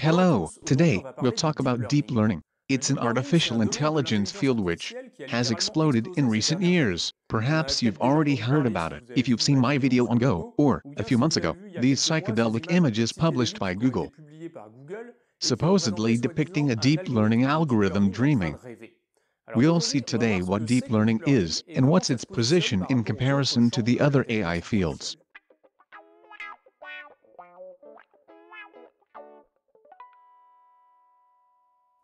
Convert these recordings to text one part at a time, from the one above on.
Hello, today we'll talk about deep learning. It's an artificial intelligence field which has exploded in recent years. Perhaps you've already heard about it if you've seen my video on Go, or, a few months ago, these psychedelic images published by Google, supposedly depicting a deep learning algorithm dreaming. We'll see today what deep learning is and what's its position in comparison to the other AI fields.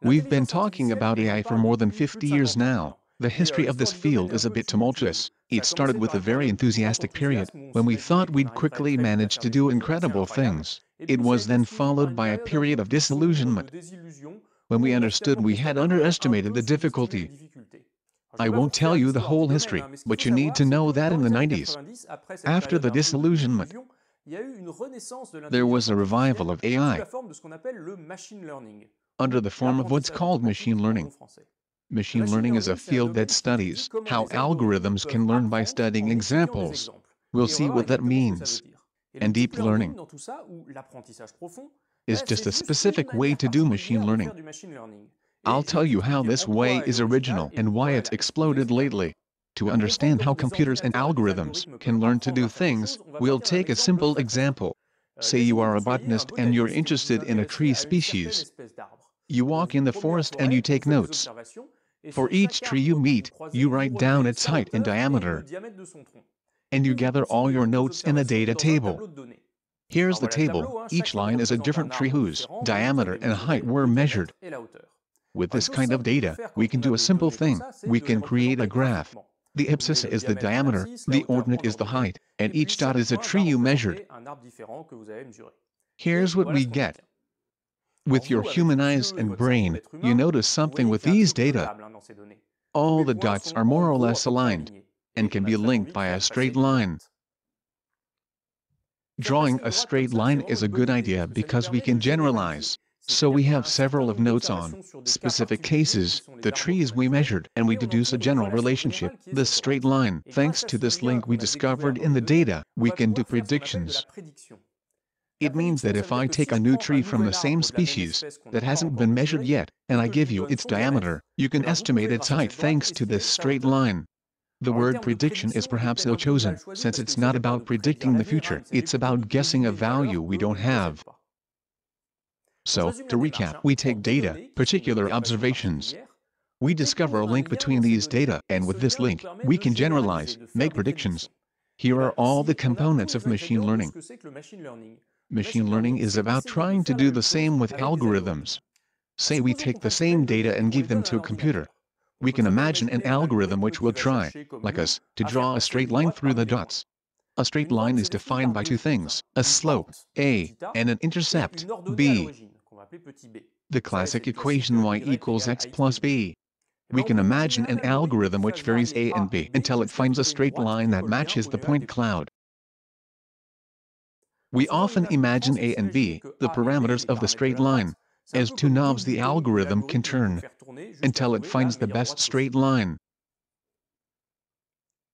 We've been talking about AI for more than 50 years now. The history of this field is a bit tumultuous. It started with a very enthusiastic period, when we thought we'd quickly manage to do incredible things. It was then followed by a period of disillusionment, when we understood we had underestimated the difficulty. I won't tell you the whole history, but you need to know that in the 90s, after the disillusionment, there was a revival of AI, under the form of what's called machine learning. Machine learning is a field that studies how algorithms can learn by studying examples. We'll see what that means. And deep learning is just a specific way to do machine learning. I'll tell you how this way is original and why it's exploded lately. To understand how computers and algorithms can learn to do things, we'll take a simple example. Say you are a botanist and you're interested in a tree species. You walk in the forest and you take notes. For each tree you meet, you write down its height and diameter. And you gather all your notes in a data table. Here's the table. Each line is a different tree whose diameter and height were measured. With this kind of data, we can do a simple thing. We can create a graph. The abscissa is the diameter, the ordinate is the height, and each dot is a tree you measured. Here's what we get. With your human eyes and brain, you notice something with these data. All the dots are more or less aligned, and can be linked by a straight line. Drawing a straight line is a good idea because we can generalize. So we have several of notes on specific cases, the trees we measured, and we deduce a general relationship, the straight line. Thanks to this link we discovered in the data, we can do predictions. It means that if I take a new tree from the same species, that hasn't been measured yet, and I give you its diameter, you can estimate its height thanks to this straight line. The word prediction is perhaps ill-chosen, since it's not about predicting the future, it's about guessing a value we don't have. So, to recap, we take data, particular observations. We discover a link between these data, and with this link, we can generalize, make predictions. Here are all the components of machine learning. Machine learning is about trying to do the same with algorithms. Say we take the same data and give them to a computer. We can imagine an algorithm which will try, like us, to draw a straight line through the dots. A straight line is defined by two things, a slope, A, and an intercept, B. The classic equation y equals x plus b. We can imagine an algorithm which varies a and b until it finds a straight line that matches the point cloud. We often imagine a and b, the parameters of the straight line, as two knobs the algorithm can turn, until it finds the best straight line.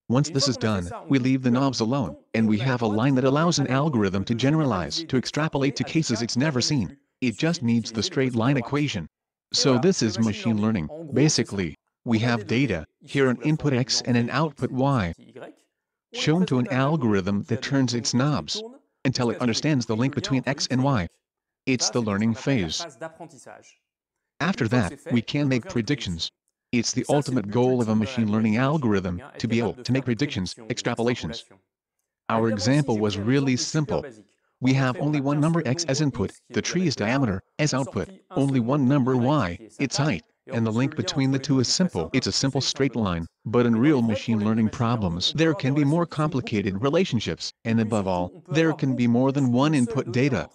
Once this is done, we leave the knobs alone, and we have a line that allows an algorithm to generalize, to extrapolate to cases it's never seen. It just needs the straight line equation. So this is machine learning. Basically, we have data, here an input x and an output y, shown to an algorithm that turns its knobs, until it understands the link between x and y. It's the learning phase. After that, we can make predictions. It's the ultimate goal of a machine learning algorithm, to be able to make predictions, extrapolations. Our example was really simple. We have only one number x as input, the tree's diameter, as output, only one number y, its height, and the link between the two is simple. It's a simple straight line, but in real machine learning problems there can be more complicated relationships, and above all, there can be more than one input data.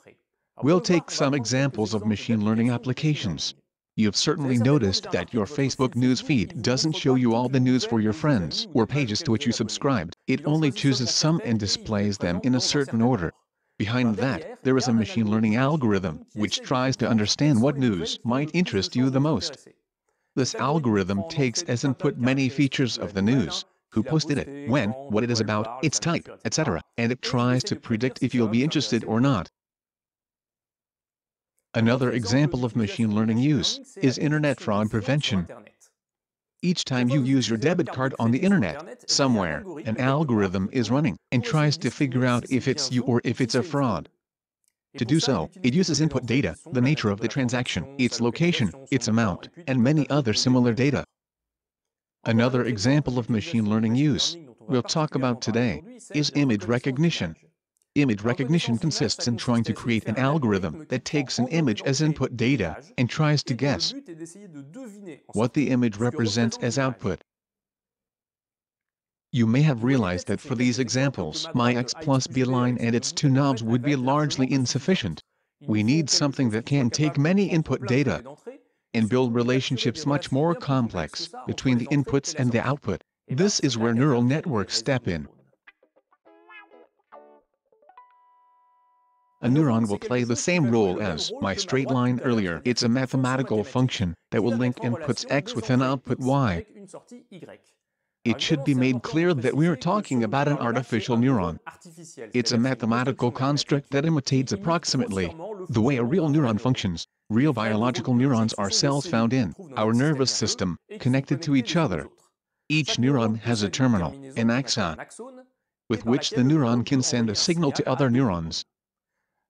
We'll take some examples of machine learning applications. You've certainly noticed that your Facebook news feed doesn't show you all the news for your friends or pages to which you subscribed. It only chooses some and displays them in a certain order. Behind that, there is a machine learning algorithm, which tries to understand what news might interest you the most. This algorithm takes as input many features of the news, who posted it, when, what it is about, its type, etc., and it tries to predict if you'll be interested or not. Another example of machine learning use is internet fraud prevention. Each time you use your debit card on the internet, somewhere, an algorithm is running and tries to figure out if it's you or if it's a fraud. To do so, it uses input data, the nature of the transaction, its location, its amount, and many other similar data. Another example of machine learning use we'll talk about today is image recognition. Image recognition consists in trying to create an algorithm that takes an image as input data and tries to guess what the image represents as output. You may have realized that for these examples, my x plus b line and its two knobs would be largely insufficient. We need something that can take many input data and build relationships much more complex between the inputs and the output. This is where neural networks step in. A neuron will play the same role as my straight line earlier. It's a mathematical function that will link inputs x with an output y. It should be made clear that we are talking about an artificial neuron. It's a mathematical construct that imitates approximately the way a real neuron functions. Real biological neurons are cells found in our nervous system, connected to each other. Each neuron has a terminal, an axon, with which the neuron can send a signal to other neurons.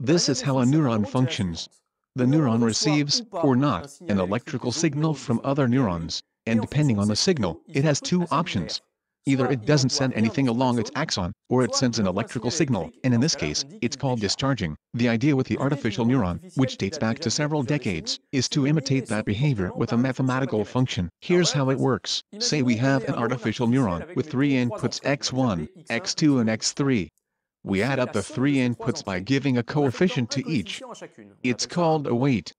This is how a neuron functions. The neuron receives, or not, an electrical signal from other neurons, and depending on the signal, it has two options. Either it doesn't send anything along its axon, or it sends an electrical signal, and in this case, it's called discharging. The idea with the artificial neuron, which dates back to several decades, is to imitate that behavior with a mathematical function. Here's how it works. Say we have an artificial neuron with three inputs x1, x2 and x3. We add up the three inputs by giving a coefficient to each. It's called a weight.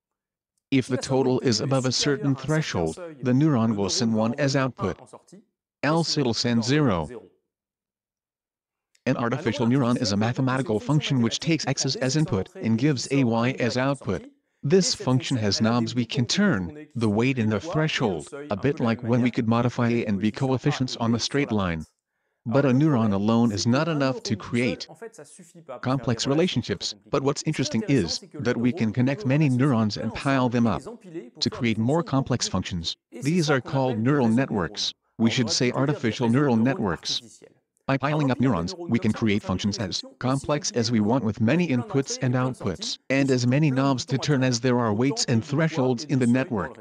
If the total is above a certain threshold, the neuron will send 1 as output. Else it'll send 0. An artificial neuron is a mathematical function which takes x as input and gives a y as output. This function has knobs we can turn, the weight and the threshold, a bit like when we could modify a and b coefficients on the straight line. But a neuron alone is not enough to create complex relationships, but what's interesting is that we can connect many neurons and pile them up to create more complex functions. These are called neural networks. We should say artificial neural networks. By piling up neurons, we can create functions as complex as we want with many inputs and outputs, and as many knobs to turn as there are weights and thresholds in the network.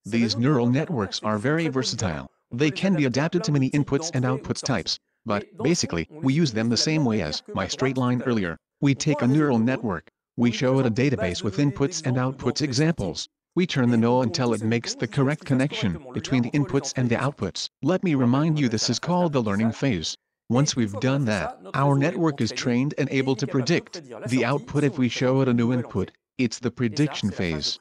These neural networks are very versatile. They can be adapted to many inputs and outputs types, but, basically, we use them the same way as my straight line earlier. We take a neural network, we show it a database with inputs and outputs examples. We turn the know until it makes the correct connection between the inputs and the outputs. Let me remind you, this is called the learning phase. Once we've done that, our network is trained and able to predict the output if we show it a new input. It's the prediction phase.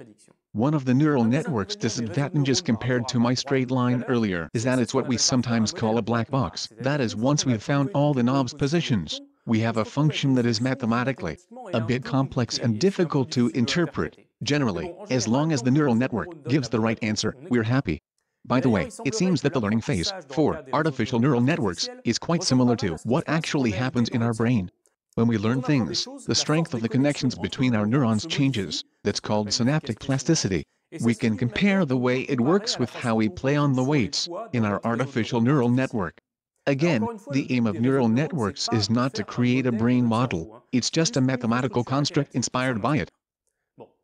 One of the neural network's disadvantages compared to my straight line earlier is that it's what we sometimes call a black box. That is, once we've found all the knobs positions, we have a function that is mathematically a bit complex and difficult to interpret. Generally, as long as the neural network gives the right answer, we're happy. By the way, it seems that the learning phase for artificial neural networks is quite similar to what actually happens in our brain. When we learn things, the strength of the connections between our neurons changes. That's called synaptic plasticity. We can compare the way it works with how we play on the weights in our artificial neural network. Again, the aim of neural networks is not to create a brain model, it's just a mathematical construct inspired by it.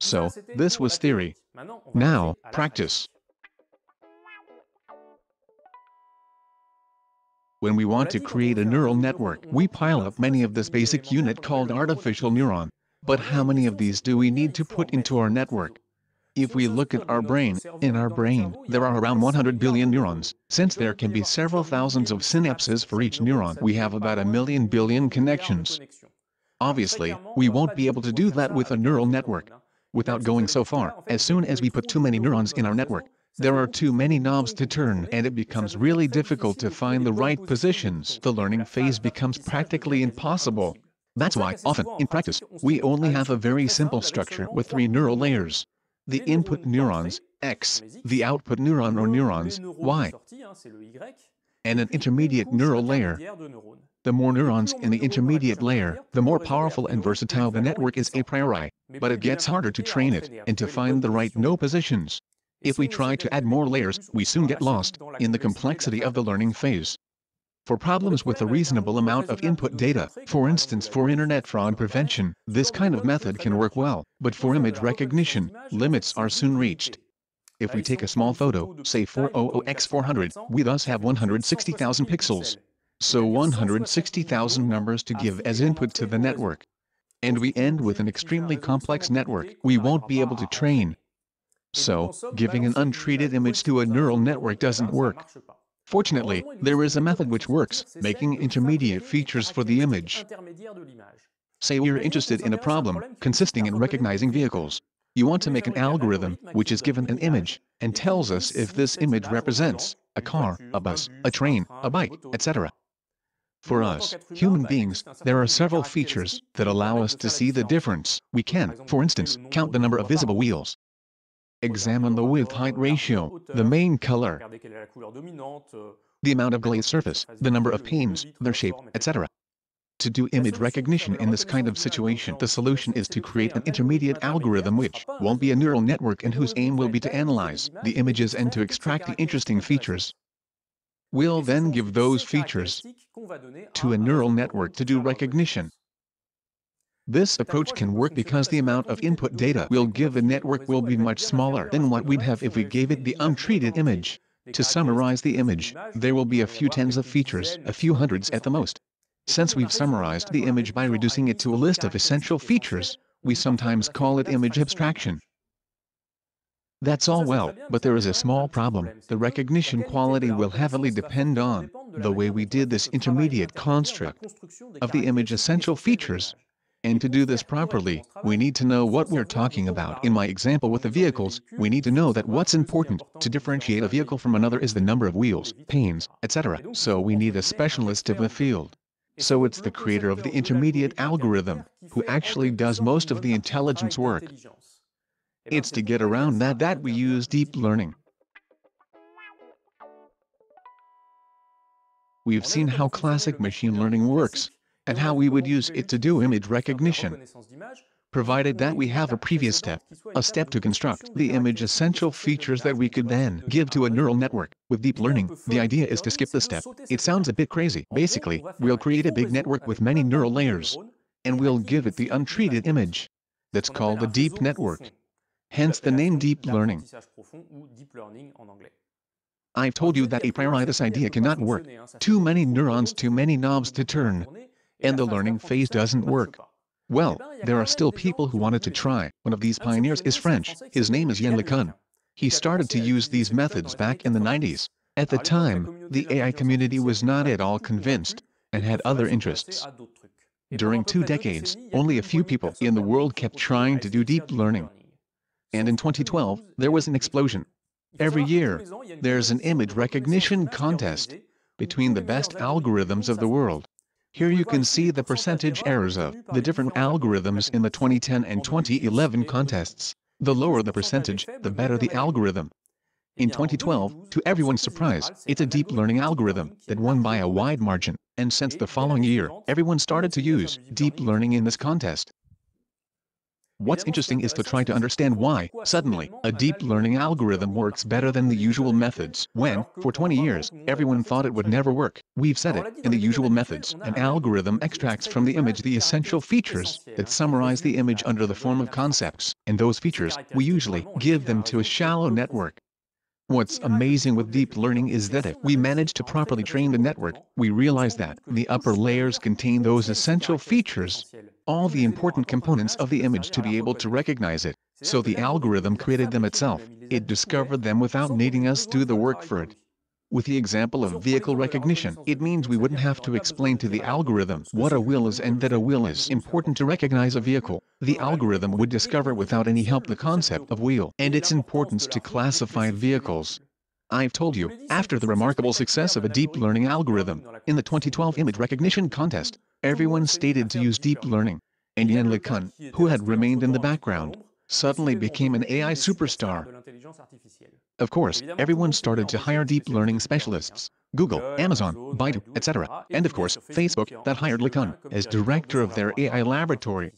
So, this was theory. Now, practice. When we want to create a neural network, we pile up many of this basic unit called artificial neuron. But how many of these do we need to put into our network? If we look at our brain, in our brain, there are around 100 billion neurons. Since there can be several thousands of synapses for each neuron, we have about 1,000,000 billion connections. Obviously, we won't be able to do that with a neural network. Without going so far, as soon as we put too many neurons in our network, there are too many knobs to turn and it becomes really difficult to find the right positions. The learning phase becomes practically impossible. That's why, often, in practice, we only have a very simple structure with 3 neural layers. The input neurons, X, the output neuron or neurons, Y, and an intermediate neural layer. The more neurons in the intermediate layer, the more powerful and versatile the network is a priori, but it gets harder to train it and to find the right no positions. If we try to add more layers, we soon get lost in the complexity of the learning phase. For problems with a reasonable amount of input data, for instance for internet fraud prevention, this kind of method can work well, but for image recognition, limits are soon reached. If we take a small photo, say 400x400, we thus have 160,000 pixels. So 160,000 numbers to give as input to the network. And we end with an extremely complex network we won't be able to train. So, giving an untreated image to a neural network doesn't work. Fortunately, there is a method which works, making intermediate features for the image. Say you're interested in a problem consisting in recognizing vehicles. You want to make an algorithm which is given an image and tells us if this image represents a car, a bus, a train, a bike, etc. For us, human beings, there are several features that allow us to see the difference. We can, for instance, count the number of visible wheels. Examine the width-height ratio, the main color, the amount of glazed surface, the number of panes, their shape, etc. To do image recognition in this kind of situation, the solution is to create an intermediate algorithm which won't be a neural network and whose aim will be to analyze the images and to extract the interesting features. We'll then give those features to a neural network to do recognition. This approach can work because the amount of input data we'll give the network will be much smaller than what we'd have if we gave it the untreated image. To summarize the image, there will be a few tens of features, a few hundreds at the most. Since we've summarized the image by reducing it to a list of essential features, we sometimes call it image abstraction. That's all well, but there is a small problem. The recognition quality will heavily depend on the way we did this intermediate construct of the image essential features. And to do this properly, we need to know what we're talking about. In my example with the vehicles, we need to know that what's important to differentiate a vehicle from another is the number of wheels, panes, etc. So we need a specialist of the field. So it's the creator of the intermediate algorithm who actually does most of the intelligence work. It's to get around that we use deep learning. We've seen how classic machine learning works, and how we would use it to do image recognition, provided that we have a previous step, a step to construct the image essential features that we could then give to a neural network. With deep learning, the idea is to skip the step. It sounds a bit crazy. Basically, we'll create a big network with many neural layers, and we'll give it the untreated image. That's called a deep network. Hence the name deep learning. I've told you that a priori this idea cannot work. Too many neurons, too many knobs to turn, and the learning phase doesn't work. Well, there are still people who wanted to try. One of these pioneers is French. His name is Reconnaissance. He started to use these methods back in the 90s. At the time, the AI community was not at all convinced, and had other interests. During 2 decades, only a few people in the world kept trying to do deep learning. And in 2012, there was an explosion. Every year, there's an image recognition contest between the best algorithms of the world. Here you can see the percentage errors of the different algorithms in the 2010 and 2011 contests. The lower the percentage, the better the algorithm. In 2012, to everyone's surprise, it's a deep learning algorithm that won by a wide margin, and since the following year, everyone started to use deep learning in this contest. What's interesting is to try to understand why, suddenly, a deep learning algorithm works better than the usual methods, when, for 20 years, everyone thought it would never work. We've said it, in the usual methods, an algorithm extracts from the image the essential features that summarize the image under the form of concepts, and those features, we usually give them to a shallow network. What's amazing with deep learning is that if we manage to properly train the network, we realize that the upper layers contain those essential features, all the important components of the image to be able to recognize it. So the algorithm created them itself. It discovered them without needing us do the work for it. With the example of vehicle recognition, it means we wouldn't have to explain to the algorithm what a wheel is and that a wheel is important to recognize a vehicle. The algorithm would discover without any help the concept of wheel and its importance to classify vehicles. I've told you, after the remarkable success of a deep learning algorithm, in the 2012 image recognition contest, everyone stated to use deep learning, and Reconnaissance, who had remained in the background, suddenly became an AI superstar. Of course, everyone started to hire deep learning specialists. Google, Amazon, Baidu, etc. And of course, Facebook, that hired Neurone as director of their AI laboratory.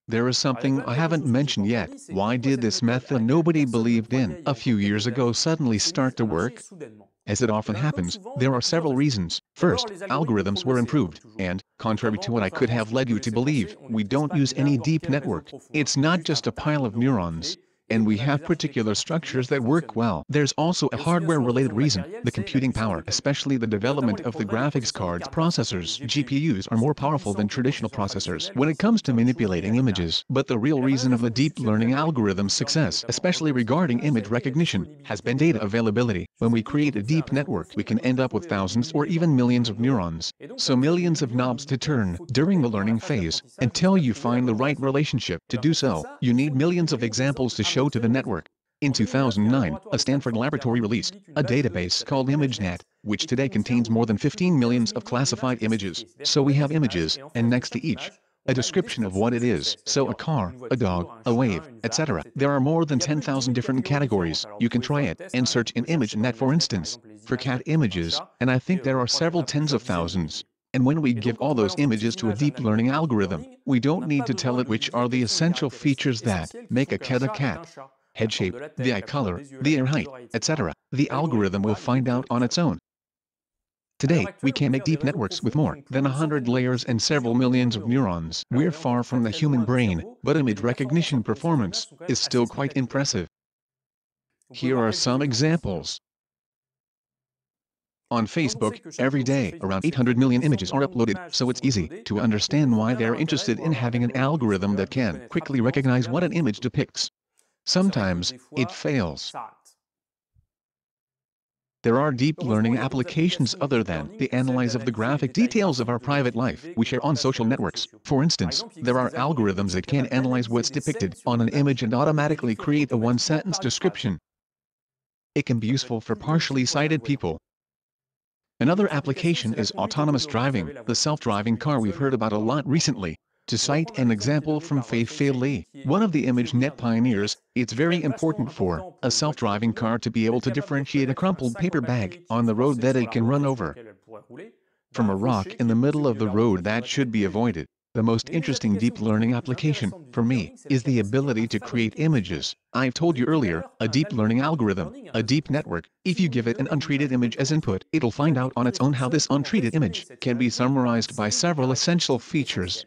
There is something I haven't mentioned yet. Why did this method nobody believed in a few years ago suddenly start to work? As it often happens, there are several reasons. First, algorithms were improved, and, contrary to what I could have led you to believe, we don't use any deep network. It's not just a pile of neurons. And we have particular structures that work well. There's also a hardware-related reason, the computing power, especially the development of the graphics cards processors. GPUs are more powerful than traditional processors when it comes to manipulating images. But the real reason of the deep learning algorithm's success, especially regarding image recognition, has been data availability. When we create a deep network, we can end up with thousands or even millions of neurons. So millions of knobs to turn during the learning phase, until you find the right relationship. To do so, you need millions of examples to show to the network. In 2009, a Stanford laboratory released a database called ImageNet, which today contains more than 15 million of classified images. So we have images, and next to each, a description of what it is. So a car, a dog, a wave, etc. There are more than 10,000 different categories. You can try it and search in ImageNet, for instance, for cat images, and I think there are several tens of thousands. And when we give all those images to a deep learning algorithm, we don't need to tell it which are the essential features that make a cat. Head shape, the eye color, the ear height, etc. The algorithm will find out on its own. Today, we can make deep networks with more than 100 layers and several millions of neurons. We're far from the human brain, but image recognition performance is still quite impressive. Here are some examples. On Facebook, every day, around 800 million images are uploaded, so it's easy to understand why they're interested in having an algorithm that can quickly recognize what an image depicts. Sometimes, it fails. There are deep learning applications other than the analyze of the graphic details of our private life we share on social networks. For instance, there are algorithms that can analyze what's depicted on an image and automatically create a one-sentence description. It can be useful for partially sighted people. Another application is autonomous driving, the self-driving car we've heard about a lot recently. To cite an example from Fei Li, one of the ImageNet pioneers, it's very important for a self-driving car to be able to differentiate a crumpled paper bag on the road that it can run over from a rock in the middle of the road that should be avoided. The most interesting deep learning application, for me, is the ability to create images. I've told you earlier, a deep learning algorithm, a deep network, if you give it an untreated image as input, it'll find out on its own how this untreated image can be summarized by several essential features.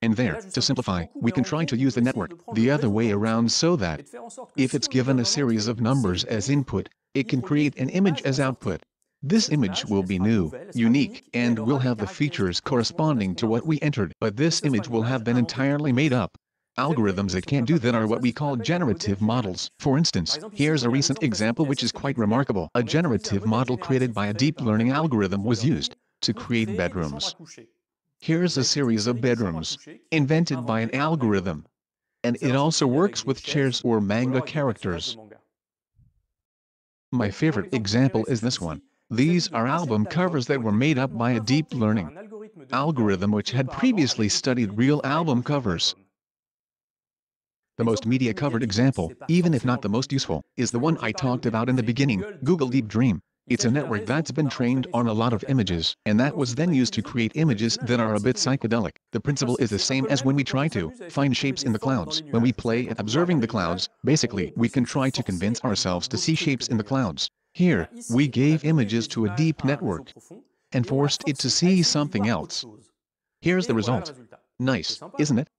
And there, to simplify, we can try to use the network the other way around so that, if it's given a series of numbers as input, it can create an image as output. This image will be new, unique, and will have the features corresponding to what we entered. But this image will have been entirely made up. Algorithms that can do that are what we call generative models. For instance, here's a recent example which is quite remarkable. A generative model created by a deep learning algorithm was used to create bedrooms. Here's a series of bedrooms, invented by an algorithm. And it also works with chairs or manga characters. My favorite example is this one. These are album covers that were made up by a deep learning algorithm which had previously studied real album covers. The most media-covered example, even if not the most useful, is the one I talked about in the beginning, Google Deep Dream. It's a network that's been trained on a lot of images, and that was then used to create images that are a bit psychedelic. The principle is the same as when we try to find shapes in the clouds. When we play at observing the clouds, basically, we can try to convince ourselves to see shapes in the clouds. Here, we gave images to a deep network and forced it to see something else. Here's the result. Nice, isn't it?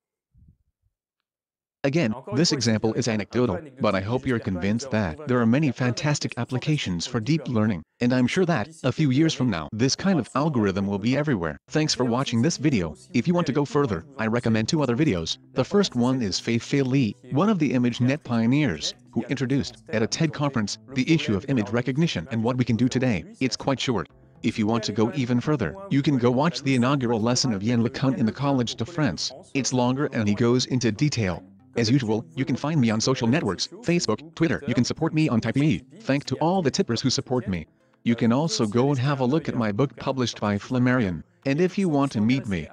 Again, this example is anecdotal, but I hope you're convinced that there are many fantastic applications for deep learning, and I'm sure that, a few years from now, this kind of algorithm will be everywhere. Thanks for watching this video. If you want to go further, I recommend 2 other videos. The first one is Fei Li, one of the ImageNet pioneers, who introduced, at a TED conference, the issue of image recognition and what we can do today. It's quite short. If you want to go even further, you can go watch the inaugural lesson of Yann LeCun in the Collège de France. It's longer and he goes into detail. As usual, you can find me on social networks, Facebook, Twitter. You can support me on Typee. Thanks to all the tippers who support me. You can also go and have a look at my book published by Flammarion. And if you want to meet me,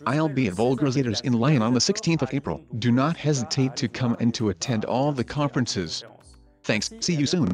I'll be at Vulgarizators in Lyon on the 16th of April. Do not hesitate to come and to attend all the conferences. Thanks, see you soon.